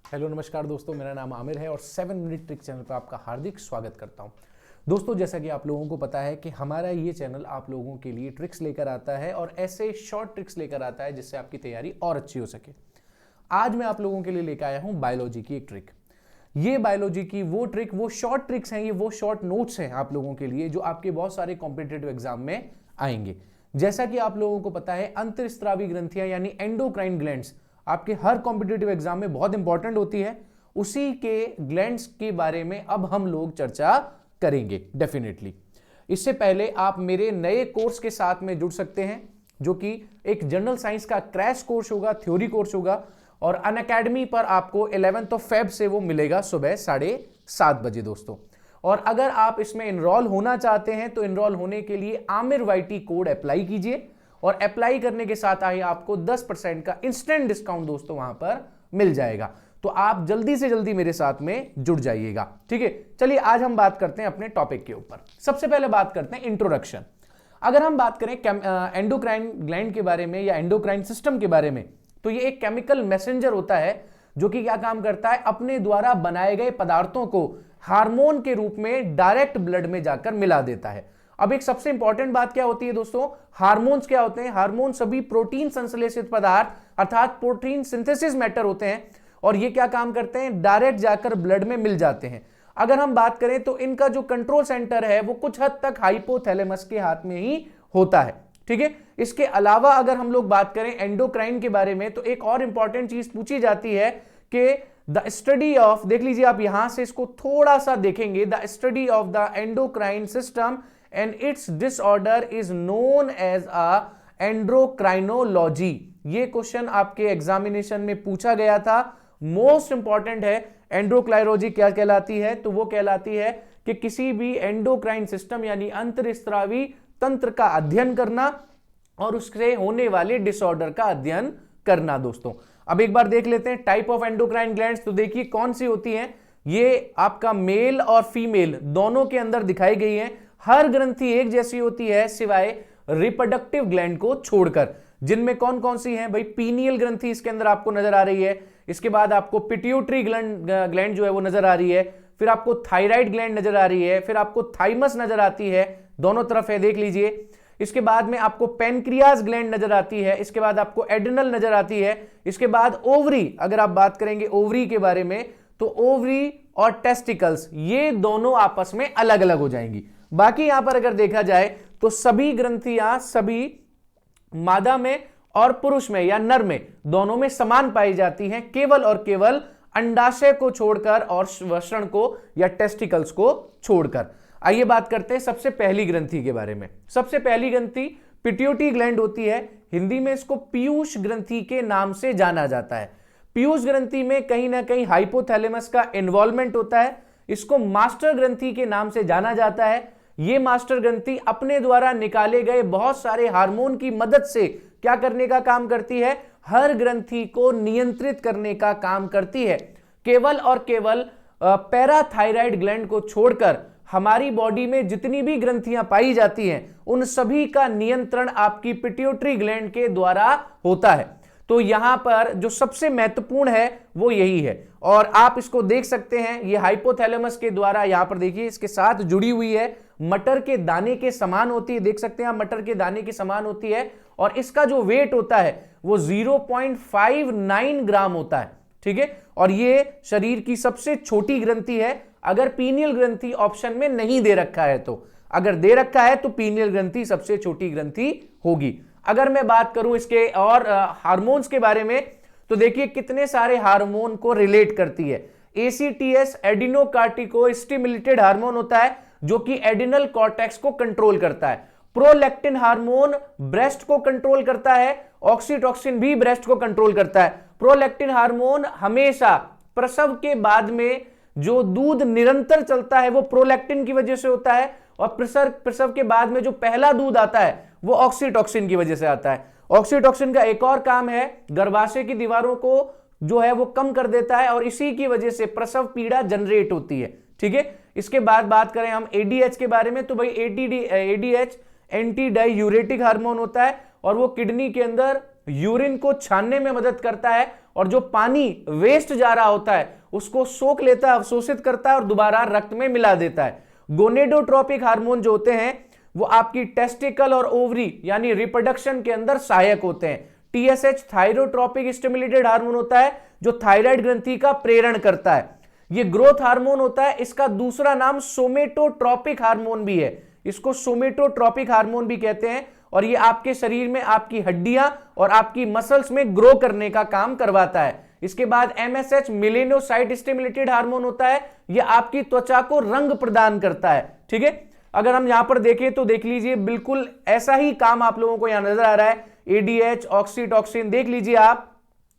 Hello नमस्कार दोस्तों, मेरा नाम आमिर है और 7 मिनट ट्रिक चैनल पर आपका हार्दिक स्वागत करता हूं। दोस्तों, जैसा कि आप लोगों को पता है कि हमारा ये चैनल आप लोगों के लिए ट्रिक्स लेकर आता है और ऐसे शॉर्ट ट्रिक्स लेकर आता है जिससे आपकी तैयारी और अच्छी हो सके। आज मैं आप लोगों के लिए लेकर आया हूं बायोलॉजी की एक ट्रिक। ये बायोलॉजी की वो ट्रिक, वो शॉर्ट ट्रिक्स हैं, ये वो शॉर्ट नोट्स हैं आप लोगों के लिए जो आपके बहुत सारे कॉम्पिटिटिव एग्जाम में आएंगे। जैसा कि आप लोगों को पता है, अंतःस्रावी ग्रंथियां यानी एंडोक्राइन ग्लैंड्स आपके हर कॉम्पिटिटिव एग्जाम में बहुत इंपॉर्टेंट होती है। उसी के ग्लैंड्स के बारे में अब हम लोग चर्चा करेंगे डेफिनेटली। इससे पहले आप मेरे नए कोर्स के साथ में जुड़ सकते हैं, जो कि एक जनरल साइंस का क्रैश कोर्स होगा, थ्योरी कोर्स होगा, और अनअकैडमी पर आपको 11 फेब से वो मिलेगा सुबह 7:30 बजे दोस्तों। और अगर आप इसमें इनरोल होना चाहते हैं तो इनरोल होने के लिए आमिर वाईटी कोड अप्लाई कीजिए और अप्लाई करने के साथ ही आपको 10% का इंस्टेंट डिस्काउंट दोस्तों वहां पर मिल जाएगा। तो आप जल्दी से जल्दी मेरे साथ में जुड़ जाइएगा, ठीक है। चलिए आज हम बात करते हैं अपने टॉपिक के ऊपर। सबसे पहले बात करते हैं इंट्रोडक्शन। अगर हम बात करें एंडोक्राइन ग्लैंड के बारे में या एंडोक्राइन सिस्टम के बारे में, तो ये एक केमिकल मैसेंजर होता है जो कि क्या काम करता है, अपने द्वारा बनाए गए पदार्थों को हार्मोन के रूप में डायरेक्ट ब्लड में जाकर मिला देता है। अब एक सबसे इंपॉर्टेंट बात क्या होती है दोस्तों, हार्मोन्स क्या होते हैं? हार्मोन सभी प्रोटीन संश्लेषित पदार्थ अर्थात प्रोटीन सिंथेसिस मैटर होते हैं और ये क्या काम करते हैं, डायरेक्ट जाकर ब्लड में मिल जाते हैं। अगर हम बात करें तो इनका जो कंट्रोल सेंटर है वो कुछ हद तक हाइपोथैलेमस के हाथ में ही होता है, ठीक है। इसके अलावा अगर हम लोग बात करें एंडोक्राइन के बारे में, तो एक और इंपॉर्टेंट चीज पूछी जाती है कि द स्टडी ऑफ, देख लीजिए आप यहां से इसको थोड़ा सा देखेंगे, the study of the endocrine system and its disorder is known as a endocrinology. ये क्वेश्चन आपके एग्जामिनेशन में पूछा गया था, मोस्ट इंपॉर्टेंट है। एंडोक्राइनोलॉजी क्या कहलाती है? तो वो कहलाती है कि किसी भी एंडोक्राइन सिस्टम यानी अंतःस्रावी तंत्र का अध्ययन करना और उससे होने वाले डिसऑर्डर का अध्ययन करना दोस्तों। अब एक बार देख लेते हैं टाइप ऑफ एंडोक्राइन ग्लैंड्स। तो देखिए कौन सी होती हैं, ये आपका मेल और फीमेल दोनों के अंदर दिखाई गई है। हर ग्रंथि एक जैसी होती है सिवाय रिप्रोडक्टिव ग्लैंड को छोड़कर। जिनमें कौन कौन सी हैं भाई? पीनियल ग्रंथि इसके अंदर आपको नजर आ रही है, इसके बाद आपको पिट्यूटरी ग्लैंड जो है वो नजर आ रही है, फिर आपको थायराइड ग्लैंड नजर आ रही है, फिर आपको थाइमस नजर आती है, दोनों तरफ है देख लीजिए। इसके बाद में आपको पेनक्रियाज ग्लैंड नजर आती है, इसके बाद आपको एड्रिनल नजर आती है, इसके बाद ओवरी। अगर आप बात करेंगे ओवरी के बारे में तो ओवरी और टेस्टिकल्स ये दोनों आपस में अलग अलग हो जाएंगी। बाकी यहां पर अगर देखा जाए तो सभी ग्रंथियां सभी मादा में और पुरुष में या नर में दोनों में समान पाई जाती हैं, केवल और केवल अंडाशय को छोड़कर और वृषण को या टेस्टिकल्स को छोड़कर। आइए बात करते हैं सबसे पहली ग्रंथि के बारे में। सबसे पहली ग्रंथि पिट्यूटरी ग्लैंड होती है, हिंदी में इसको पीयूष ग्रंथि के नाम से जाना जाता है। पीयूष ग्रंथि में कहीं ना कहीं हाइपोथैलेमस का इन्वॉल्वमेंट होता है। इसको मास्टर ग्रंथि के नाम से जाना जाता है। यह मास्टर ग्रंथि अपने द्वारा निकाले गए बहुत सारे हार्मोन की मदद से क्या करने का काम करती है, हर ग्रंथि को नियंत्रित करने का काम करती है। केवल और केवल पैराथायराइड ग्लैंड को छोड़कर हमारी बॉडी में जितनी भी ग्रंथियां पाई जाती हैं उन सभी का नियंत्रण आपकी पिट्यूटरी ग्लैंड के द्वारा होता है। तो यहां पर जो सबसे महत्वपूर्ण है वो यही है और आप इसको देख सकते हैं, ये हाइपोथैलेमस के द्वारा यहां पर देखिए इसके साथ जुड़ी हुई है, मटर के दाने के समान होती है, देख सकते हैं आप मटर के दाने के समान होती है और इसका जो वेट होता है वो 0.59 ग्राम होता है, ठीक है। और ये शरीर की सबसे छोटी ग्रंथि है। अगर पीनियल ग्रंथि ऑप्शन में नहीं दे रखा है तो, अगर दे रखा है तो पीनियल ग्रंथि सबसे छोटी ग्रंथि होगी। अगर मैं बात करूं इसके और हार्मोन्स के बारे में तो देखिए कितने सारे हार्मोन को रिलेट करती है। एसीटीएस एडिनोकार्टिको स्टिमुलेटेड हार्मोन होता है जो कि एडिनल कॉर्टेक्स को कंट्रोल करता है। प्रोलैक्टिन हार्मोन ब्रेस्ट को कंट्रोल करता है, ऑक्सीटोसिन भी ब्रेस्ट को कंट्रोल करता है। प्रोलैक्टिन हार्मोन हमेशा प्रसव के बाद में जो दूध निरंतर चलता है वो प्रोलैक्टिन की वजह से होता है और प्रसव के बाद में जो पहला दूध आता है वो ऑक्सीटोसिन की वजह से आता है। ऑक्सीटोसिन का एक और काम है, गर्भाशय की दीवारों को जो है वो कम कर देता है और इसी की वजह से प्रसव पीड़ा जनरेट होती है, ठीक है। इसके बाद बात करें हम एडीएच के बारे में तो भाई एडीएच एंटी डायूरेटिक हार्मोन होता है और वो किडनी के अंदर यूरिन को छानने में मदद करता है और जो पानी वेस्ट जा रहा होता है उसको सोख लेता है, अवशोषित करता है और दोबारा रक्त में मिला देता है। गोनेडोट्रोपिक हार्मोन जो होते हैं वो आपकी टेस्टिकल और ओवरी यानी रिप्रोडक्शन के अंदर सहायक होते हैं। टीएसएच थायरोट्रोपिक स्टिमुलेटेड हार्मोन होता है जो थायराइड ग्रंथि का प्रेरण करता है। ये ग्रोथ हार्मोन होता है, इसका दूसरा नाम सोमेटोट्रोपिक हार्मोन भी है, इसको सोमेटोट्रोपिक हार्मोन भी कहते हैं। और ये आपके शरीर में आपकी हड्डियां और आपकी मसल्स में ग्रो करने का काम करवाता है। इसके बाद एमएसएच मेलेनोसाइट स्टिमुलेटेड हार्मोन होता है, ये आपकी त्वचा को रंग प्रदान करता है। ठीक है, अगर हम यहां पर देखें तो देख लीजिए बिल्कुल ऐसा ही काम आप लोगों को यहां नजर आ रहा है। एडीएच, ऑक्सीटॉक्सिन, देख लीजिए आप,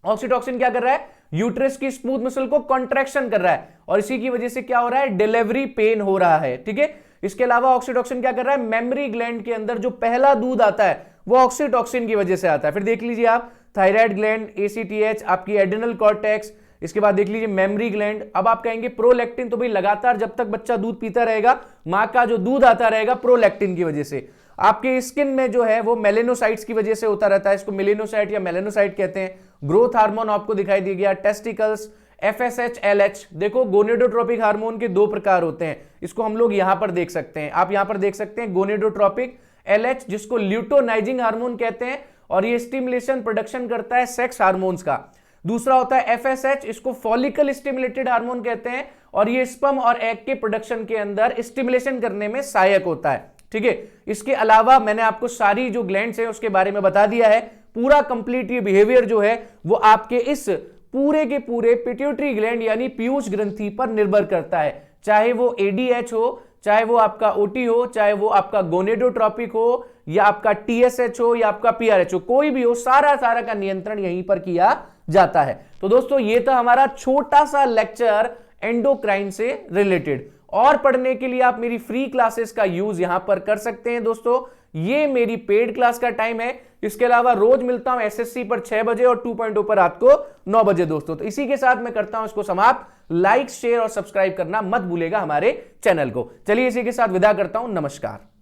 ऑक्सीटॉक्सिन क्या कर रहा है, यूट्रस की स्मूथ मसल को कॉन्ट्रैक्शन कर रहा है और इसी की वजह से क्या हो रहा है, डिलीवरी पेन हो रहा है। ठीक है, इसके अलावा ऑक्सीटॉक्सिन क्या कर रहा है, मेमोरी ग्लैंड के अंदर जो पहला दूध आता है वो ऑक्सीटॉक्सिन की वजह से आता है। फिर देख लीजिए आप, थायराइड ग्लैंड, एसीटीएच, आपकी एड्रिनल कॉर्टेक्स, इसके बाद देख लीजिए मेमोरी ग्लैंड। अब आप कहेंगे प्रोलैक्टिन, तो भाई लगातार जब तक बच्चा दूध पीता रहेगा मां का जो दूध आता रहेगा प्रोलैक्टिन की वजह से। आपके स्किन में जो है वो मेलेनोसाइट्स की वजह से होता रहता है, इसको मेलेनोसाइट या मेलेनोसाइट कहते हैं। ग्रोथ हार्मोन आपको दिखाई दे गया, टेस्टिकल्स, एफएसएच, एलएच। देखो गोनेडोट्रोपिक हार्मोन के दो प्रकार होते हैं, इसको हम लोग यहां पर देख सकते हैं। आप यहां पर देख सकते हैं गोनेडोट्रोपिक, एलएच जिसको ल्यूटोनाइजिंग हार्मोन कहते हैं और ये स्टिमुलेशन प्रोडक्शन करता है सेक्स हार्मोन्स का। दूसरा होता है एफएसएच, इसको फॉलिकल स्टिमुलेटेड हार्मोन कहते हैं और ये स्पर्म और एग के प्रोडक्शन के अंदर स्टिमुलेशन करने में सहायक होता है। ठीक है, इसके अलावा मैंने आपको सारी जो ग्लैंड्स हैं उसके बारे में बता दिया है। पूरा कंप्लीट ये बिहेवियर जो है वो आपके इस पूरे के पूरे पिट्यूटरी ग्लैंड यानी पीयूष ग्रंथि पर निर्भर करता है, चाहे वो एडीएच हो, चाहे वो आपका ओटी हो, चाहे वो आपका गोनेडोट्रोपिक हो या आपका टीएसएच हो या आपका पीआरएच हो, कोई भी हो, सारा का नियंत्रण यहीं पर किया जाता है। तो दोस्तों ये था हमारा छोटा सा लेक्चर एंडोक्राइन से रिलेटेड। और पढ़ने के लिए आप मेरी फ्री क्लासेस का यूज यहां पर कर सकते हैं। दोस्तों ये मेरी पेड क्लास का टाइम है, इसके अलावा रोज मिलता हूं एसएससी पर 6 बजे और 2.0 पर रात को 9 बजे। दोस्तों तो इसी के साथ मैं करता हूं इसको समाप्त। लाइक, शेयर और सब्सक्राइब करना मत भूलेगा हमारे चैनल को। चलिए इसी के साथ विदा करता हूं, नमस्कार।